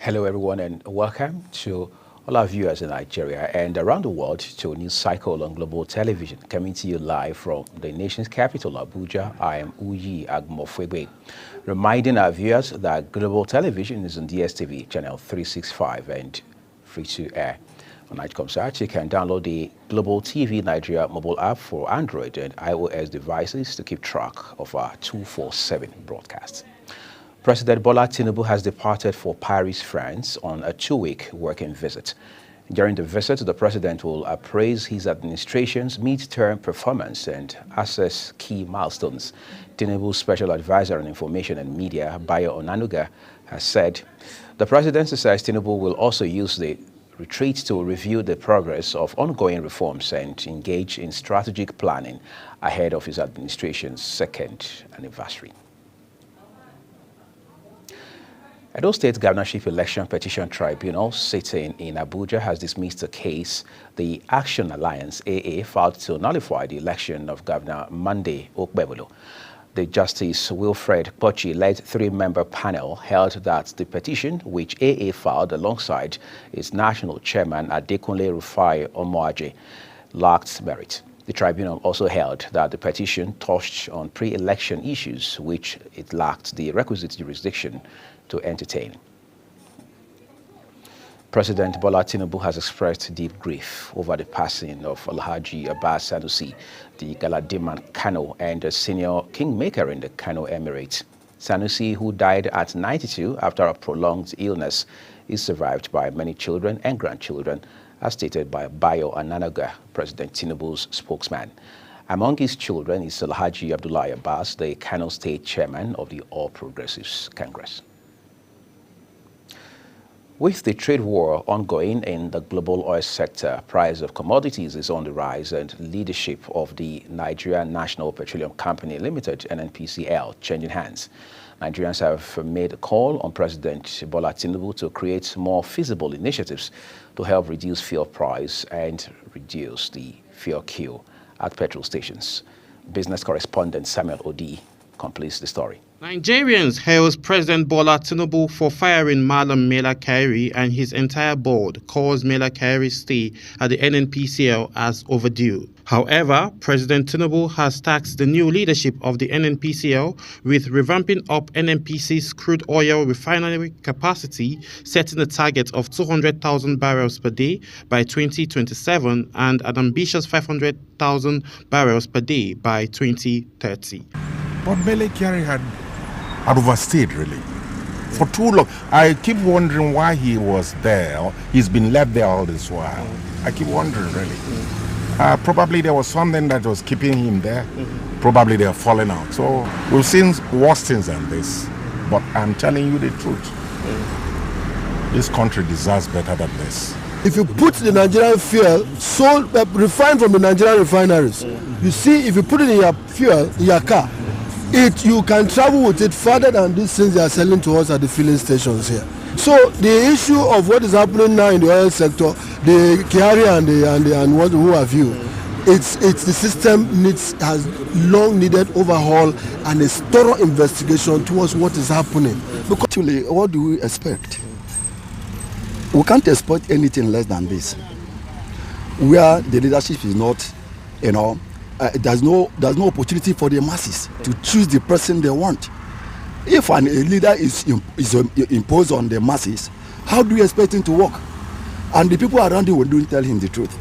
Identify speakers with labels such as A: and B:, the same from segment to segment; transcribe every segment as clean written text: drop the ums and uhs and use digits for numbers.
A: Hello, everyone, and welcome to all our viewers in Nigeria and around the world to a news cycle on Global Television, coming to you live from the nation's capital, Abuja. I am Uyi Agmofwegwe, reminding our viewers that Global Television is on DSTV channel 365 and free to air. On Nightcomsat, you can download the Global TV Nigeria mobile app for Android and iOS devices to keep track of our 247 broadcasts. President Bola Tinubu has departed for Paris, France on a 2-week working visit. During the visit, the president will appraise his administration's mid-term performance and assess key milestones. Tinubu's special advisor on information and media, Bayo Onanuga, has said the presidency says Tinubu will also use the retreat to review the progress of ongoing reforms and engage in strategic planning ahead of his administration's second anniversary. Edo State Governorship Election Petition Tribunal sitting in Abuja has dismissed a case the Action Alliance AA filed to nullify the election of Governor Monday Okpebolo. The Justice Wilfred Pochi-led 3-member panel held that the petition, which AA filed alongside its national chairman Adekunle Rufai Omoaje, lacked merit. The tribunal also held that the petition touched on pre-election issues which it lacked the requisite jurisdiction to entertain. President Bola Tinubu has expressed deep grief over the passing of Alhaji Abbas Sanusi, the Galadiman Kano and a senior kingmaker in the Kano Emirate. Sanusi, who died at 92 after a prolonged illness, is survived by many children and grandchildren, as stated by Bayo Onanuga, President Tinubu's spokesman. Among his children is Alhaji Abdullahi Abbas, the Kano State Chairman of the All Progressives Congress. With the trade war ongoing in the global oil sector, price of commodities is on the rise and leadership of the Nigerian National Petroleum Company Limited, NNPCL, changing hands. Nigerians have made a call on President Bola Tinubu to create more feasible initiatives to help reduce fuel price and reduce the fuel queue at petrol stations. Business correspondent Samuel Odi completes the story.
B: Nigerians hails President Bola Tinubu for firing Malam Mela Kyari and his entire board, calls Mela Kyari's stay at the NNPCL as overdue. However, President Tinubu has tasked the new leadership of the NNPCL with revamping up NNPC's crude oil refinery capacity, setting a target of 200,000 barrels per day by 2027 and an ambitious 500,000 barrels per day by 2030.
C: But Mele Kyari had overstayed, really, for too long. I keep wondering why he was there. He's been left there all this while. I keep wondering, really. Probably there was something that was keeping him there. Probably they are falling out. So we've seen worse things than this. But I'm telling you the truth. This country deserves better than this.
D: If you put the Nigerian fuel refined from the Nigerian refineries, you see, if you put it in your fuel, in your car, you can travel with it further than these things they are selling to us at the filling stations here. So the issue of what is happening now in the oil sector, the Kyari and what who have you, it's the system has long needed overhaul and a thorough investigation towards what is happening.
E: Because actually, what do we expect? We can't expect anything less than this. Where the leadership is not, there's no opportunity for the masses to choose the person they want. If a leader is imposed on the masses, how do you expect him to work? And the people around him don't tell him the truth.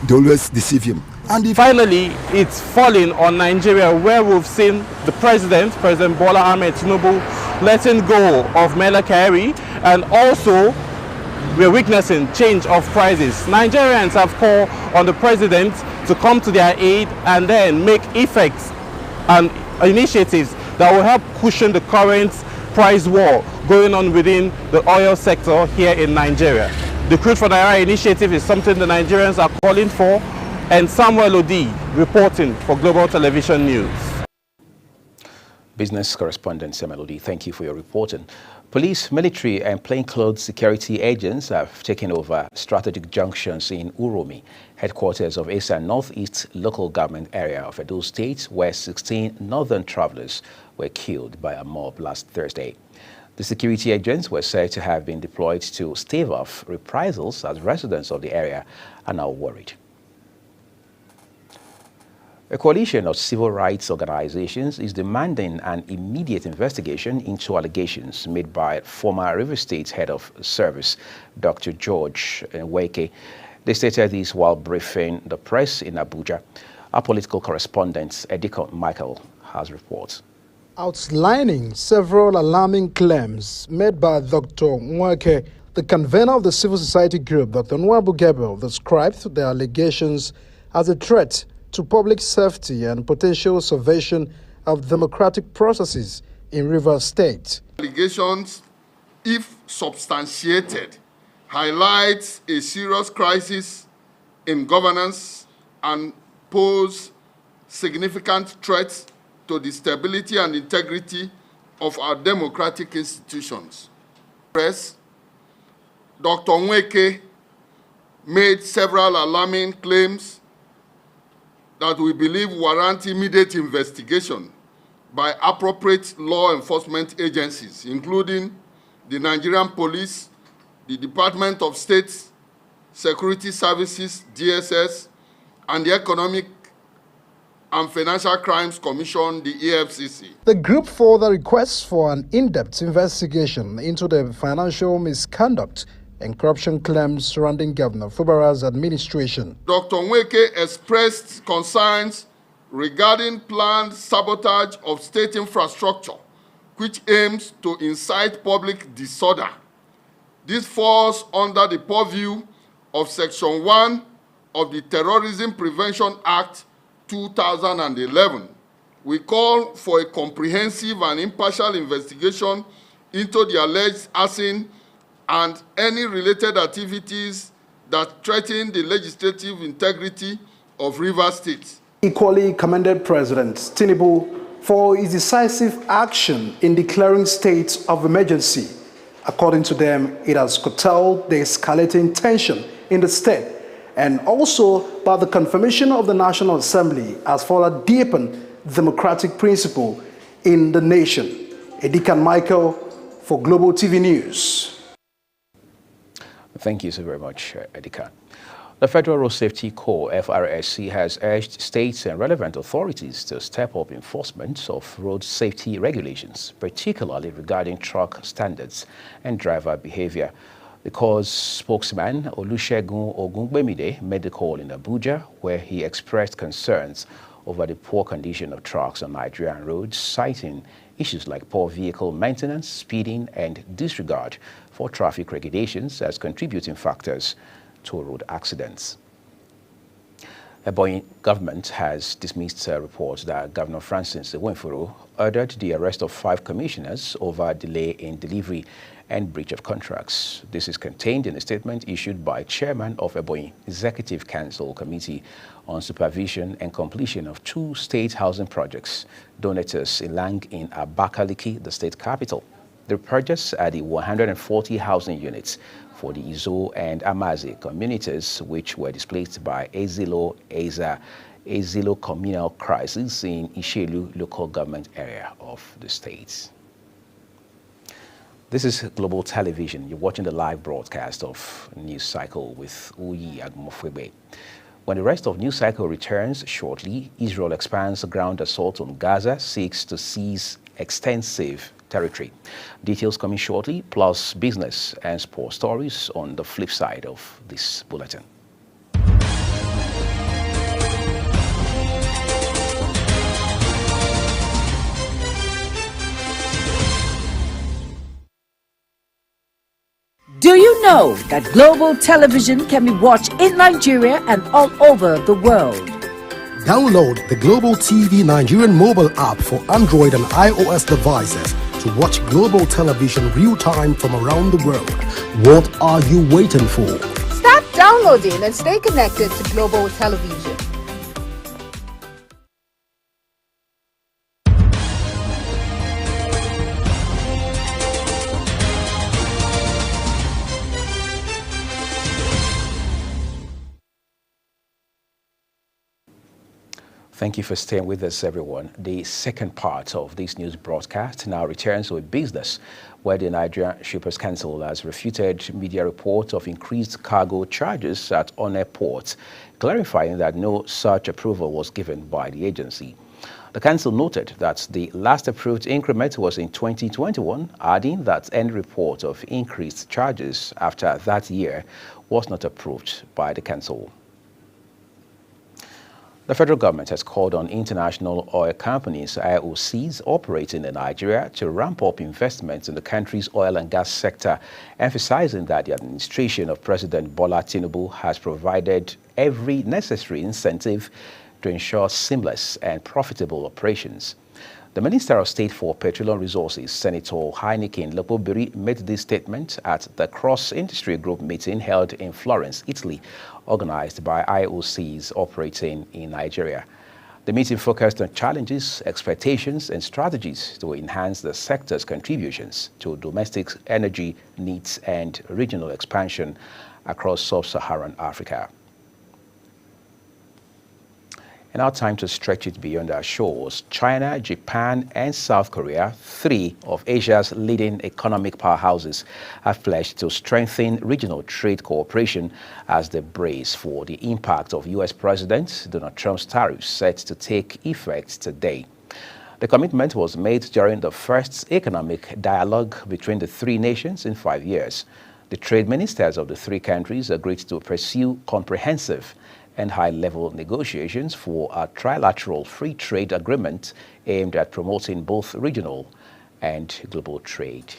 E: They always deceive him.
B: And finally, it's falling on Nigeria, where we've seen the President Bola Ahmed Tinubu, letting go of Mela Kyari, and also we're witnessing change of prices. Nigerians have called on the President to come to their aid and then make effects and initiatives that will help cushion the current price war going on within the oil sector here in Nigeria. The Crude for Naira initiative is something the Nigerians are calling for, and Samuel Odi reporting for Global Television News.
A: Business correspondent Samuel Odi, thank you for your reporting. Police, military and plainclothes security agents have taken over strategic junctions in Uromi, headquarters of Esan Northeast local government area of Edo State, where 16 northern travelers were killed by a mob last Thursday. The security agents were said to have been deployed to stave off reprisals as residents of the area are now worried. A coalition of civil rights organizations is demanding an immediate investigation into allegations made by former River State Head of Service, Dr. George Nweke. They stated this while briefing the press in Abuja. Our political correspondent, Edika Michael, has reports.
F: Outlining several alarming claims made by Dr. Nweke, the convener of the civil society group, Dr. Nwabu Gabriel, described the allegations as a threat to public safety and potential subversion of democratic processes in Rivers State.
G: Allegations, if substantiated, highlights a serious crisis in governance and pose significant threats to the stability and integrity of our democratic institutions. Press, Dr. Nweke made several alarming claims that we believe warrant immediate investigation by appropriate law enforcement agencies, including the Nigerian Police, the Department of State Security Services, DSS, and the Economic and Financial Crimes Commission, the EFCC.
F: The group further requests for an in-depth investigation into the financial misconduct and corruption claims surrounding Governor Fubara's administration.
G: Dr. Nweke expressed concerns regarding planned sabotage of state infrastructure, which aims to incite public disorder. This falls under the purview of Section 1 of the Terrorism Prevention Act 2011. We call for a comprehensive and impartial investigation into the alleged arson and any related activities that threaten the legislative integrity of Rivers State.
F: Equally commended President Tinubu for his decisive action in declaring state of emergency. According to them, it has curtailed the escalating tension in the state, and also by the confirmation of the National Assembly as further deepened democratic principle in the nation. Edikan Michael for Global TV News.
A: Thank you so very much, Edika. The Federal Road Safety Corps, FRSC, has urged states and relevant authorities to step up enforcement of road safety regulations, particularly regarding truck standards and driver behavior. The Corps' spokesman, Olusegun Ogungbemide, made the call in Abuja, where he expressed concerns over the poor condition of trucks on Nigerian roads, citing issues like poor vehicle maintenance, speeding, and disregard for traffic regulations as contributing factors to road accidents. The Ebonyi government has dismissed reports that Governor Francis Wenfuru ordered the arrest of 5 commissioners over delay in delivery and breach of contracts. This is contained in a statement issued by Chairman of Ebonyi Executive Council Committee on Supervision and Completion of 2 state housing projects, Donators Ilang in Abakaliki, the state capital. The projects are the 140 housing units for the Izo and Amazi communities, which were displaced by Ezilo communal crisis in Ishelu local government area of the state. This is Global Television. You're watching the live broadcast of News Cycle with Uyi Agmofwebe. When the rest of News Cycle returns shortly, Israel expands ground assault on Gaza, seeks to seize extensive territory. Details coming shortly, plus business and sports stories on the flip side of this bulletin.
H: Do you know that Global Television can be watched in Nigeria and all over the world?
I: Download the Global TV Nigerian mobile app for Android and iOS devices to watch Global Television real-time from around the world. What are you waiting for?
J: Start downloading and stay connected to Global Television.
A: Thank you for staying with us, everyone. The second part of this news broadcast now returns with business, where the Nigerian Shippers Council has refuted media reports of increased cargo charges at on-air ports, clarifying that no such approval was given by the agency. The council noted that the last approved increment was in 2021, adding that any report of increased charges after that year was not approved by the council. The federal government has called on international oil companies, IOCs, operating in Nigeria to ramp up investments in the country's oil and gas sector, emphasizing that the administration of President Bola Tinubu has provided every necessary incentive to ensure seamless and profitable operations. The Minister of State for Petroleum Resources, Senator Heineken Lopobiri, made this statement at the Cross-Industry Group meeting held in Florence, Italy, organized by IOCs operating in Nigeria. The meeting focused on challenges, expectations, and strategies to enhance the sector's contributions to domestic energy needs and regional expansion across sub-Saharan Africa. And now time to stretch it beyond our shores. China, Japan, and South Korea, three of Asia's leading economic powerhouses, have pledged to strengthen regional trade cooperation as they brace for the impact of U.S. President Donald Trump's tariffs set to take effect today. The commitment was made during the first economic dialogue between the three nations in 5 years. The trade ministers of the three countries agreed to pursue comprehensive and high-level negotiations for a trilateral free trade agreement aimed at promoting both regional and global trade.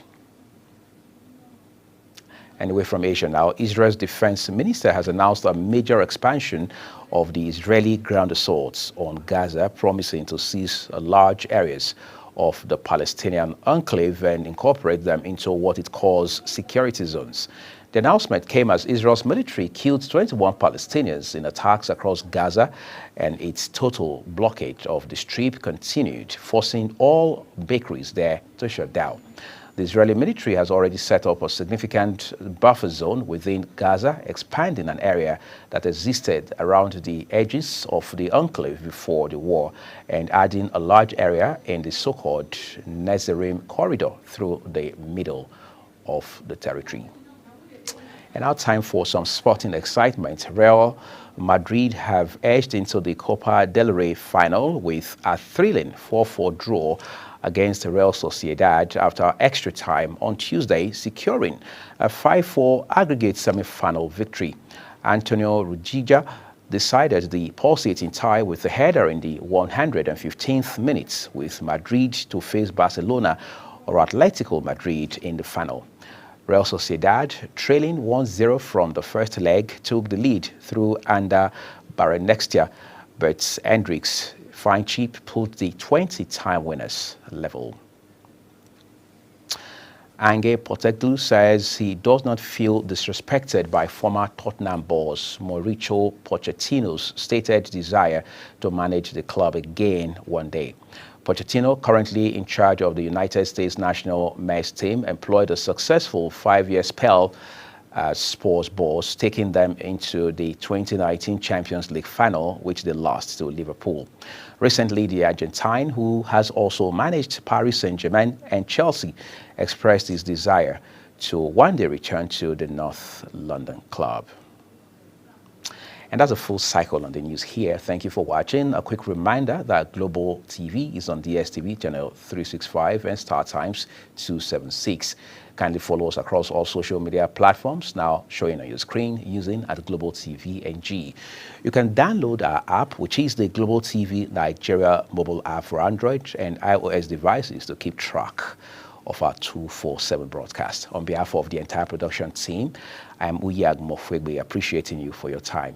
A: And away from Asia now, Israel's defense minister has announced a major expansion of the Israeli ground assaults on Gaza, promising to seize large areas of the Palestinian enclave and incorporate them into what it calls security zones. The announcement came as Israel's military killed 21 Palestinians in attacks across Gaza, and its total blockade of the Strip continued, forcing all bakeries there to shut down. The Israeli military has already set up a significant buffer zone within Gaza, expanding an area that existed around the edges of the enclave before the war, and adding a large area in the so-called Netzarim corridor through the middle of the territory. And now time for some sporting excitement. Real Madrid have edged into the Copa del Rey final with a thrilling 4-4 draw against Real Sociedad after extra time on Tuesday, securing a 5-4 aggregate semi-final victory. Antonio Rudiger decided the pulsating tie with a header in the 115th minute, with Madrid to face Barcelona or Atletico Madrid in the final. Real Sociedad, trailing 1-0 from the first leg, took the lead through Ander Barrenechea, but Hendricks fine chip put the 20-time winners level. Ange Postecoglou says he does not feel disrespected by former Tottenham boss Mauricio Pochettino's stated desire to manage the club again one day. Pochettino, currently in charge of the United States national men's team, employed a successful 5-year spell as Spurs boss, taking them into the 2019 Champions League final, which they lost to Liverpool. Recently, the Argentine, who has also managed Paris Saint-Germain and Chelsea, expressed his desire to one day return to the North London club. And that's a full cycle on the news here. Thank you for watching. A quick reminder that Global TV is on DSTV channel 365 and Star Times 276. Kindly follow us across all social media platforms now showing on your screen using @Global TV NG. You can download our app, which is the Global TV Nigeria mobile app for Android and iOS devices, to keep track of our 247 broadcast. On behalf of the entire production team, I am Uyi Agmofwegbe, appreciating you for your time.